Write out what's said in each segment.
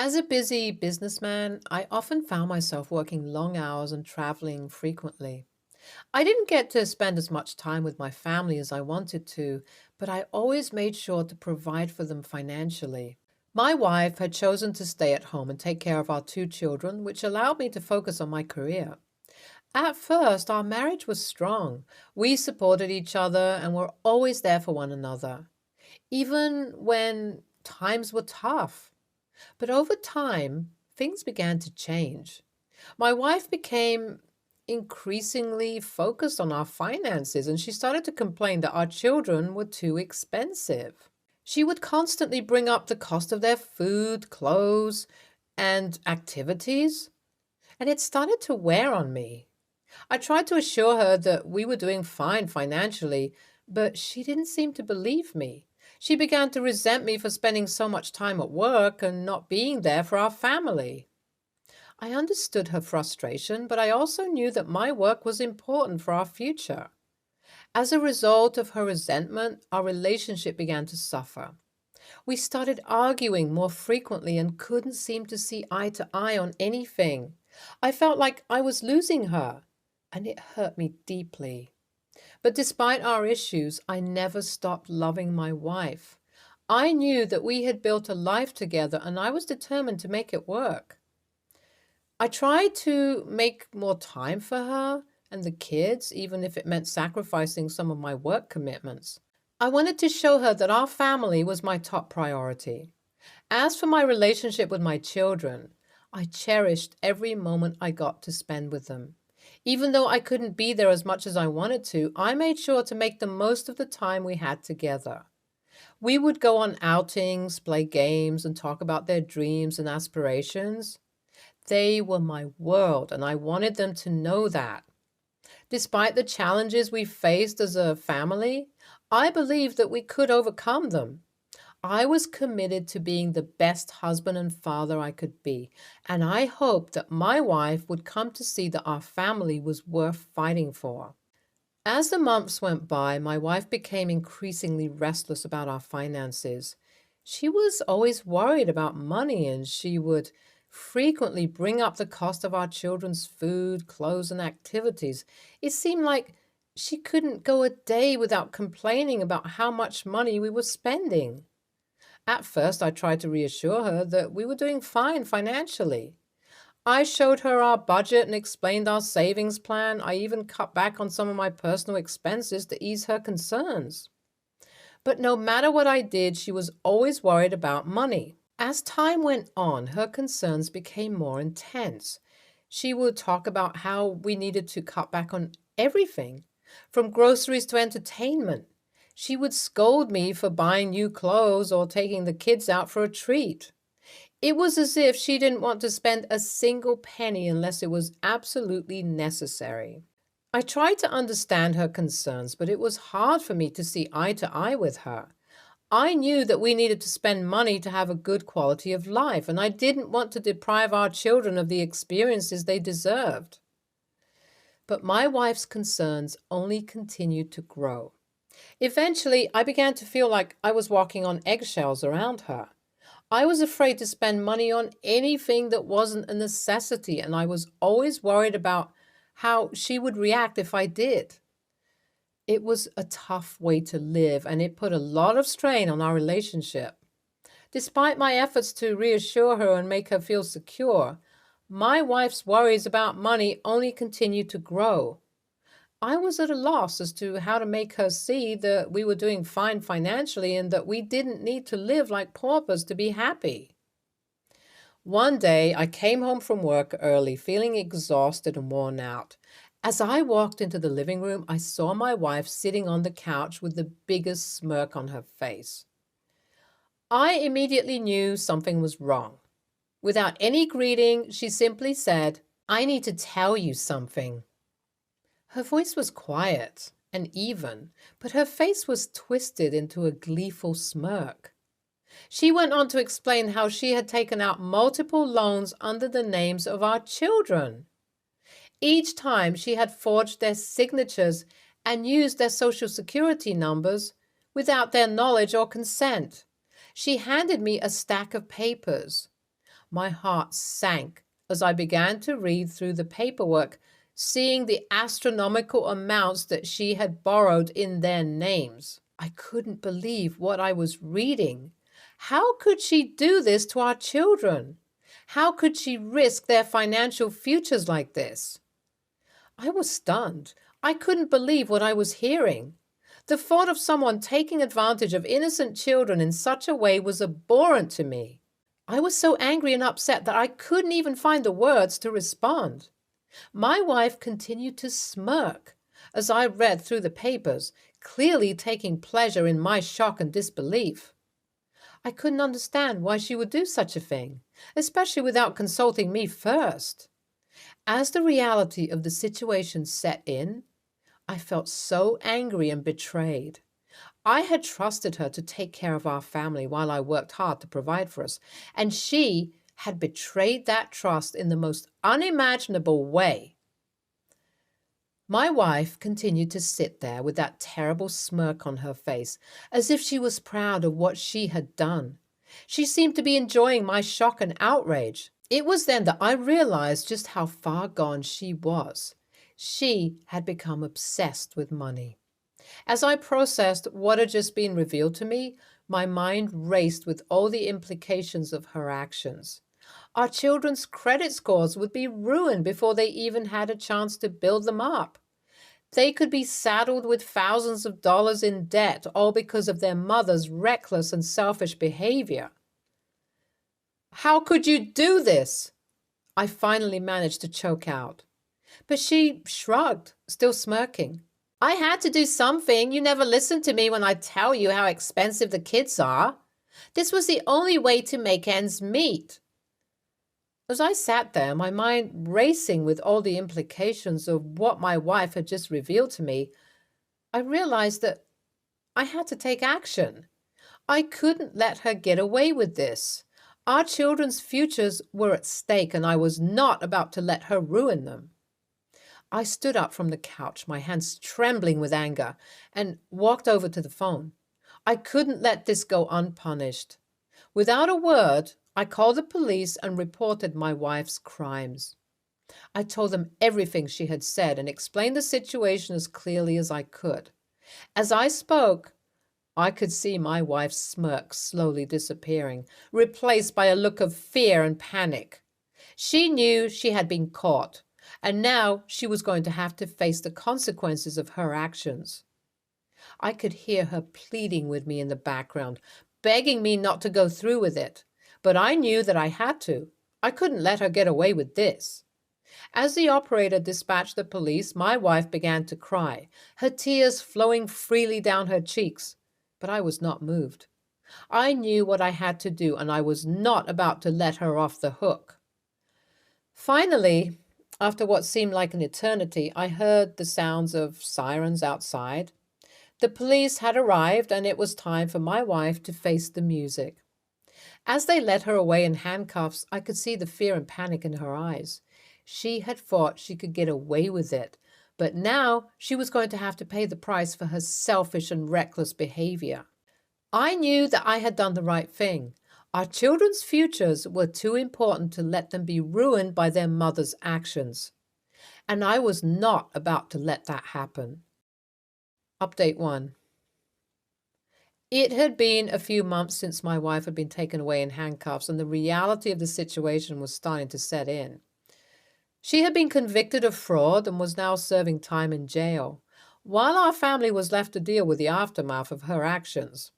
As a busy businessman, I often found myself working long hours and traveling frequently. I didn't get to spend as much time with my family as I wanted to, but I always made sure to provide for them financially. My wife had chosen to stay at home and take care of our two children, which allowed me to focus on my career. At first, our marriage was strong. We supported each other and were always there for one another, even when times were tough. But over time, things began to change. My wife became increasingly focused on our finances, and she started to complain that our children were too expensive. She would constantly bring up the cost of their food, clothes, and activities, and it started to wear on me. I tried to assure her that we were doing fine financially, but she didn't seem to believe me. She began to resent me for spending so much time at work and not being there for our family. I understood her frustration, but I also knew that my work was important for our future. As a result of her resentment, our relationship began to suffer. We started arguing more frequently and couldn't seem to see eye to eye on anything. I felt like I was losing her, and it hurt me deeply. But despite our issues, I never stopped loving my wife. I knew that we had built a life together, and I was determined to make it work. I tried to make more time for her and the kids, even if it meant sacrificing some of my work commitments. I wanted to show her that our family was my top priority. As for my relationship with my children, I cherished every moment I got to spend with them. Even though I couldn't be there as much as I wanted to, I made sure to make the most of the time we had together. We would go on outings, play games, and talk about their dreams and aspirations. They were my world, and I wanted them to know that. Despite the challenges we faced as a family, I believed that we could overcome them. I was committed to being the best husband and father I could be, and I hoped that my wife would come to see that our family was worth fighting for. As the months went by, my wife became increasingly restless about our finances. She was always worried about money, and she would frequently bring up the cost of our children's food, clothes, and activities. It seemed like she couldn't go a day without complaining about how much money we were spending. At first, I tried to reassure her that we were doing fine financially. I showed her our budget and explained our savings plan. I even cut back on some of my personal expenses to ease her concerns. But no matter what I did, she was always worried about money. As time went on, her concerns became more intense. She would talk about how we needed to cut back on everything, from groceries to entertainment. She would scold me for buying new clothes or taking the kids out for a treat. It was as if she didn't want to spend a single penny unless it was absolutely necessary. I tried to understand her concerns, but it was hard for me to see eye to eye with her. I knew that we needed to spend money to have a good quality of life, and I didn't want to deprive our children of the experiences they deserved. But my wife's concerns only continued to grow. Eventually, I began to feel like I was walking on eggshells around her. I was afraid to spend money on anything that wasn't a necessity, and I was always worried about how she would react if I did. It was a tough way to live, and it put a lot of strain on our relationship. Despite my efforts to reassure her and make her feel secure, my wife's worries about money only continued to grow. I was at a loss as to how to make her see that we were doing fine financially and that we didn't need to live like paupers to be happy. One day, I came home from work early, feeling exhausted and worn out. As I walked into the living room, I saw my wife sitting on the couch with the biggest smirk on her face. I immediately knew something was wrong. Without any greeting, she simply said, "I need to tell you something." Her voice was quiet and even, but her face was twisted into a gleeful smirk. She went on to explain how she had taken out multiple loans under the names of our children. Each time she had forged their signatures and used their social security numbers without their knowledge or consent. She handed me a stack of papers. My heart sank as I began to read through the paperwork, seeing the astronomical amounts that she had borrowed in their names. I couldn't believe what I was reading. How could she do this to our children? How could she risk their financial futures like this? I was stunned. I couldn't believe what I was hearing. The thought of someone taking advantage of innocent children in such a way was abhorrent to me. I was so angry and upset that I couldn't even find the words to respond. My wife continued to smirk as I read through the papers, clearly taking pleasure in my shock and disbelief. I couldn't understand why she would do such a thing, especially without consulting me first. As the reality of the situation set in, I felt so angry and betrayed. I had trusted her to take care of our family while I worked hard to provide for us, and she had betrayed that trust in the most unimaginable way. My wife continued to sit there with that terrible smirk on her face, as if she was proud of what she had done. She seemed to be enjoying my shock and outrage. It was then that I realized just how far gone she was. She had become obsessed with money. As I processed what had just been revealed to me, my mind raced with all the implications of her actions. Our children's credit scores would be ruined before they even had a chance to build them up. They could be saddled with thousands of dollars in debt, all because of their mother's reckless and selfish behavior. How could you do this? I finally managed to choke out. But she shrugged, still smirking. I had to do something. You never listen to me when I tell you how expensive the kids are. This was the only way to make ends meet. As I sat there, my mind racing with all the implications of what my wife had just revealed to me, I realized that I had to take action. I couldn't let her get away with this. Our children's futures were at stake, and I was not about to let her ruin them. I stood up from the couch, my hands trembling with anger, and walked over to the phone. I couldn't let this go unpunished. Without a word, I called the police and reported my wife's crimes. I told them everything she had said and explained the situation as clearly as I could. As I spoke, I could see my wife's smirk slowly disappearing, replaced by a look of fear and panic. She knew she had been caught, and now she was going to have to face the consequences of her actions. I could hear her pleading with me in the background, begging me not to go through with it, but I knew that I had to. I couldn't let her get away with this. As the operator dispatched the police, my wife began to cry, her tears flowing freely down her cheeks, but I was not moved. I knew what I had to do, and I was not about to let her off the hook. Finally, after what seemed like an eternity, I heard the sounds of sirens outside. The police had arrived, and it was time for my wife to face the music. As they led her away in handcuffs, I could see the fear and panic in her eyes. She had thought she could get away with it, but now she was going to have to pay the price for her selfish and reckless behavior. I knew that I had done the right thing. Our children's futures were too important to let them be ruined by their mother's actions. And I was not about to let that happen. Update 1. It had been a few months since my wife had been taken away in handcuffs, and the reality of the situation was starting to set in. She had been convicted of fraud and was now serving time in jail, while our family was left to deal with the aftermath of her actions.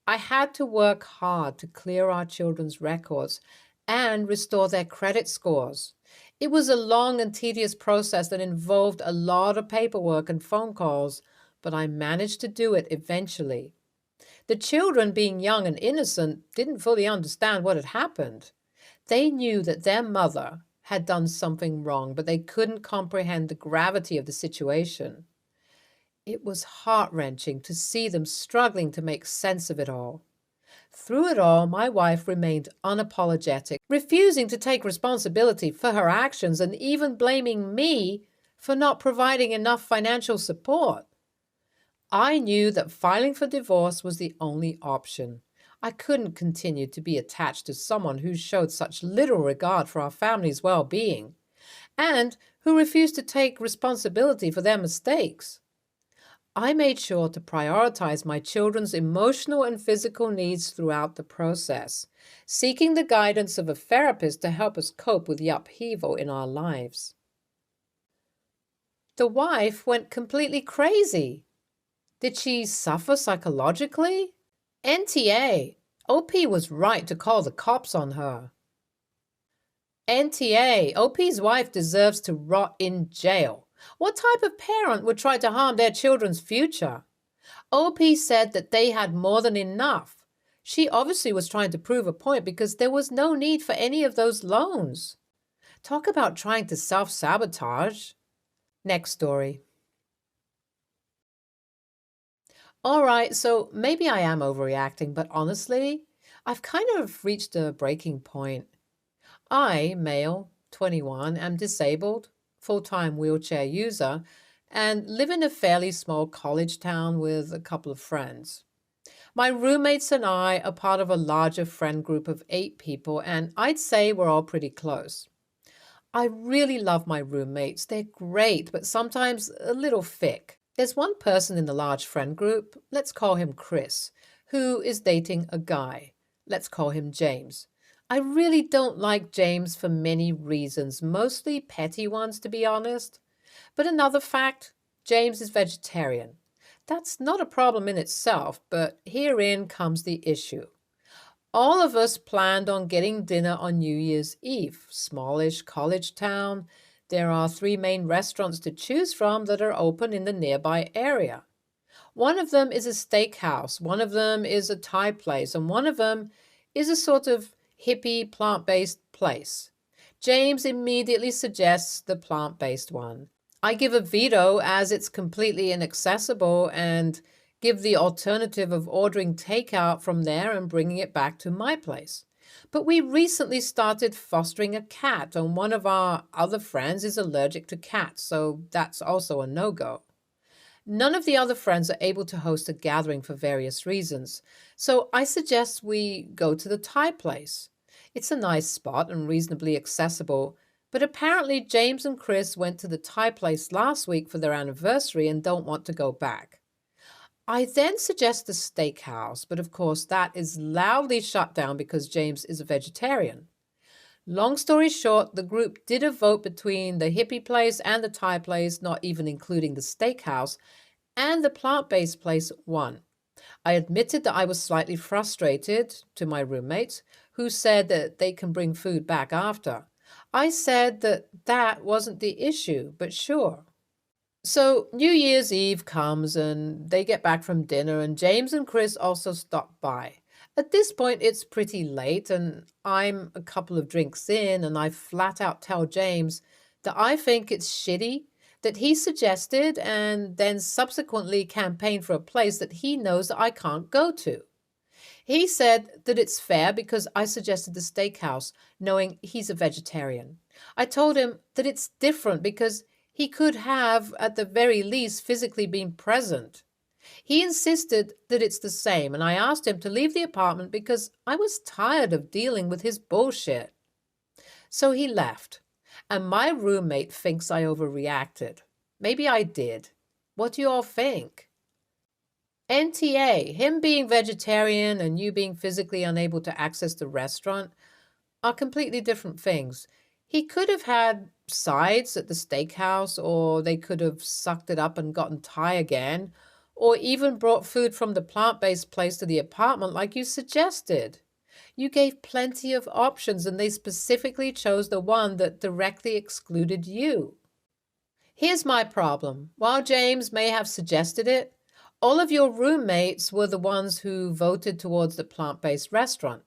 I had to work hard to clear our children's records and restore their credit scores. It was a long and tedious process that involved a lot of paperwork and phone calls, but I managed to do it eventually. The children, being young and innocent, didn't fully understand what had happened. They knew that their mother had done something wrong, but they couldn't comprehend the gravity of the situation. It was heart-wrenching to see them struggling to make sense of it all. Through it all, my wife remained unapologetic, refusing to take responsibility for her actions and even blaming me for not providing enough financial support. I knew that filing for divorce was the only option. I couldn't continue to be attached to someone who showed such little regard for our family's well being and who refused to take responsibility for their mistakes. I made sure to prioritize my children's emotional and physical needs throughout the process, seeking the guidance of a therapist to help us cope with the upheaval in our lives. The wife went completely crazy. Did she suffer psychologically? NTA. OP was right to call the cops on her. NTA. OP's wife deserves to rot in jail. What type of parent would try to harm their children's future? OP said that they had more than enough. She obviously was trying to prove a point because there was no need for any of those loans. Talk about trying to self-sabotage. Next story. All right, so maybe I am overreacting, but honestly, I've kind of reached a breaking point. I, male, 21, am disabled, full-time wheelchair user, and live in a fairly small college town with a couple of friends. My roommates and I are part of a larger friend group of 8 people, and I'd say we're all pretty close. I really love my roommates. They're great, but sometimes a little thick. There's one person in the large friend group, let's call him Chris, who is dating a guy. Let's call him James. I really don't like James for many reasons, mostly petty ones, to be honest. But another fact, James is vegetarian. That's not a problem in itself, but herein comes the issue. All of us planned on getting dinner on New Year's Eve. Smallish college town. There are 3 main restaurants to choose from that are open in the nearby area. One of them is a steakhouse, one of them is a Thai place, and one of them is a sort of hippie plant-based place. James immediately suggests the plant-based one. I give a veto as it's completely inaccessible and give the alternative of ordering takeout from there and bringing it back to my place. But we recently started fostering a cat, and one of our other friends is allergic to cats, so that's also a no-go. None of the other friends are able to host a gathering for various reasons, so I suggest we go to the Thai place. It's a nice spot and reasonably accessible, but apparently James and Chris went to the Thai place last week for their anniversary and don't want to go back. I then suggest the steakhouse, but of course that is loudly shut down because James is a vegetarian. Long story short, the group did a vote between the hippie place and the Thai place, not even including the steakhouse, and the plant-based place won. I admitted that I was slightly frustrated to my roommates, who said that they can bring food back after. I said that that wasn't the issue, but sure. So New Year's Eve comes and they get back from dinner, and James and Chris also stop by. At this point, it's pretty late and I'm a couple of drinks in, and I flat out tell James that I think it's shitty that he suggested and then subsequently campaigned for a place that he knows that I can't go to. He said that it's fair because I suggested the steakhouse, knowing he's a vegetarian. I told him that it's different because he could have, at the very least, physically been present. He insisted that it's the same, and I asked him to leave the apartment because I was tired of dealing with his bullshit. So he left, and my roommate thinks I overreacted. Maybe I did. What do you all think? NTA, him being vegetarian and you being physically unable to access the restaurant are completely different things. He could have had sides at the steakhouse, or they could have sucked it up and gotten Thai again, or even brought food from the plant-based place to the apartment like you suggested. You gave plenty of options, and they specifically chose the one that directly excluded you. Here's my problem. While James may have suggested it, all of your roommates were the ones who voted towards the plant-based restaurant.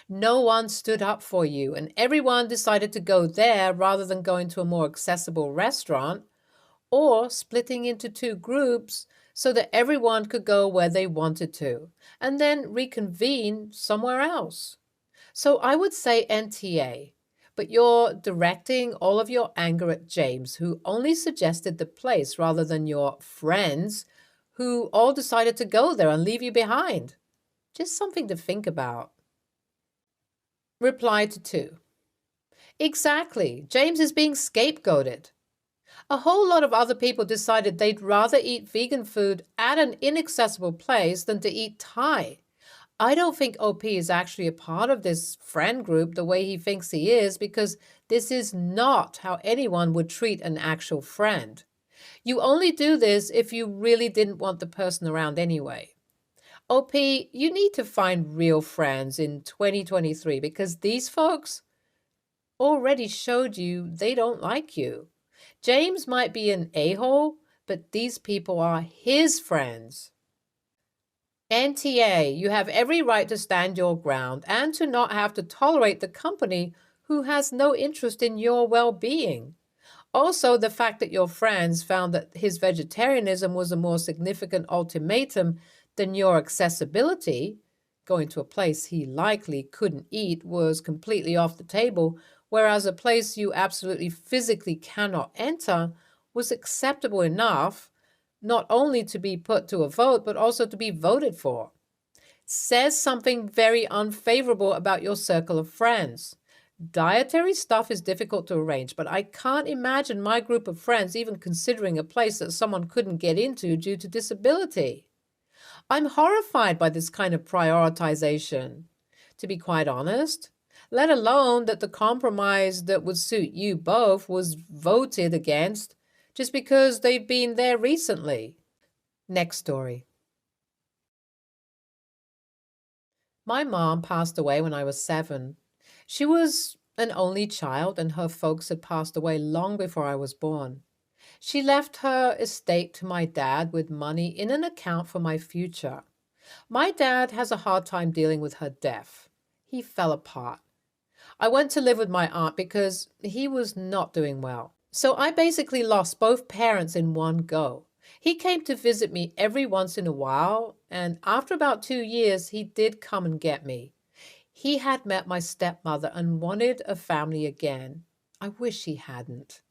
No one stood up for you, and everyone decided to go there rather than going to a more accessible restaurant or splitting into 2 groups so that everyone could go where they wanted to and then reconvene somewhere else. So I would say NTA, but you're directing all of your anger at James, who only suggested the place rather than your friends who all decided to go there and leave you behind. Just something to think about. Reply to 2. Exactly. James is being scapegoated. A whole lot of other people decided they'd rather eat vegan food at an inaccessible place than to eat Thai. I don't think OP is actually a part of this friend group the way he thinks he is, because this is not how anyone would treat an actual friend. You only do this if you really didn't want the person around anyway. OP, you need to find real friends in 2023 because these folks already showed you they don't like you. James might be an a-hole, but these people are his friends. NTA, you have every right to stand your ground and to not have to tolerate the company who has no interest in your well-being. Also, the fact that your friends found that his vegetarianism was a more significant ultimatum than your accessibility, going to a place he likely couldn't eat, was completely off the table, whereas a place you absolutely physically cannot enter was acceptable enough not only to be put to a vote, but also to be voted for. Says something very unfavorable about your circle of friends. Dietary stuff is difficult to arrange, but I can't imagine my group of friends even considering a place that someone couldn't get into due to disability. I'm horrified by this kind of prioritization, to be quite honest, let alone that the compromise that would suit you both was voted against just because they've been there recently. Next story. My mom passed away when I was 7. She was an only child, and her folks had passed away long before I was born. She left her estate to my dad with money in an account for my future. My dad has a hard time dealing with her death. He fell apart. I went to live with my aunt because he was not doing well. So I basically lost both parents in one go. He came to visit me every once in a while, and after about 2 years, he did come and get me. He had met my stepmother and wanted a family again. I wish he hadn't.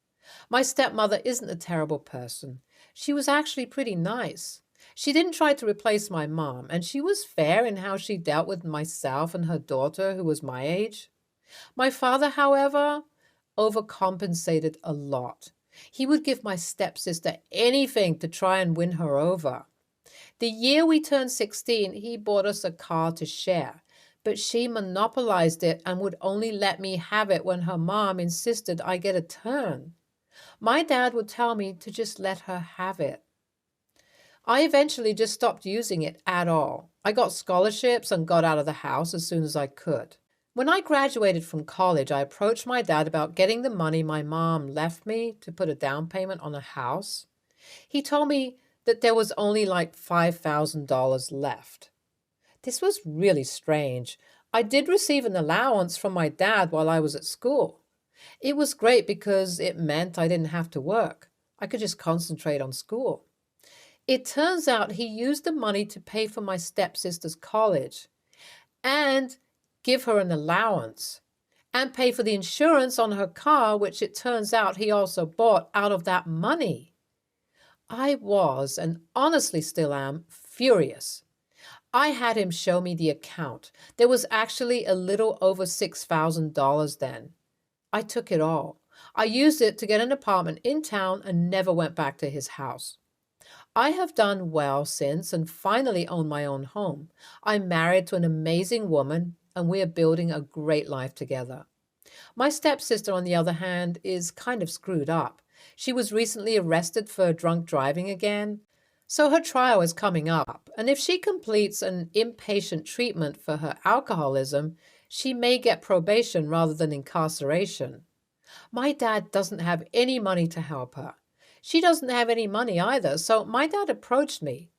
My stepmother isn't a terrible person. She was actually pretty nice. She didn't try to replace my mom, and she was fair in how she dealt with myself and her daughter, who was my age. My father, however, overcompensated a lot. He would give my stepsister anything to try and win her over. The year we turned 16, he bought us a car to share, but she monopolized it and would only let me have it when her mom insisted I get a turn. My dad would tell me to just let her have it. I eventually just stopped using it at all. I got scholarships and got out of the house as soon as I could. When I graduated from college, I approached my dad about getting the money my mom left me to put a down payment on a house. He told me that there was only like $5,000 left. This was really strange. I did receive an allowance from my dad while I was at school. It was great because it meant I didn't have to work. I could just concentrate on school. It turns out he used the money to pay for my stepsister's college and give her an allowance and pay for the insurance on her car, which it turns out he also bought out of that money. I was, and honestly still am, furious. I had him show me the account. There was actually a little over $6,000 then. I took it all. I used it to get an apartment in town and never went back to his house. I have done well since and finally own my own home. I'm married to an amazing woman and we are building a great life together. My stepsister, on the other hand, is kind of screwed up. She was recently arrested for drunk driving again, so her trial is coming up, and if she completes an inpatient treatment for her alcoholism, she may get probation rather than incarceration. My dad doesn't have any money to help her. She doesn't have any money either, so my dad approached me.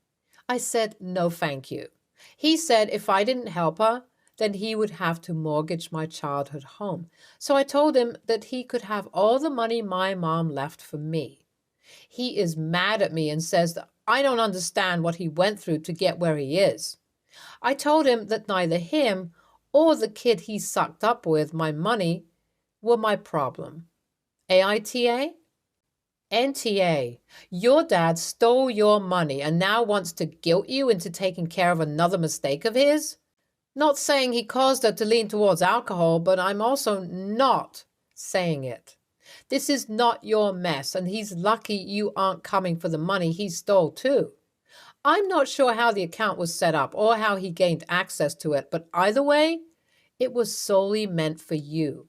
I said, no, thank you. He said if I didn't help her, then he would have to mortgage my childhood home. So I told him that he could have all the money my mom left for me. He is mad at me and says that I don't understand what he went through to get where he is. I told him that neither him or the kid he sucked up with my money were my problem. AITA? NTA, your dad stole your money and now wants to guilt you into taking care of another mistake of his? Not saying he caused her to lean towards alcohol, but I'm also not saying it. This is not your mess, and he's lucky you aren't coming for the money he stole too. I'm not sure how the account was set up or how he gained access to it, but either way, it was solely meant for you.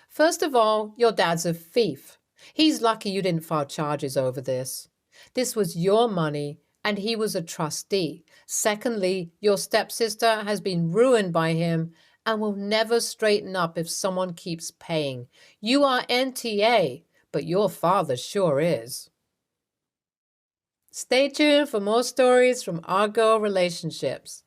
First of all, your dad's a thief. He's lucky you didn't file charges over this. This was your money, and he was a trustee. Secondly, your stepsister has been ruined by him and will never straighten up if someone keeps paying. You are NTA, but your father sure is. Stay tuned for more stories from our girl relationships.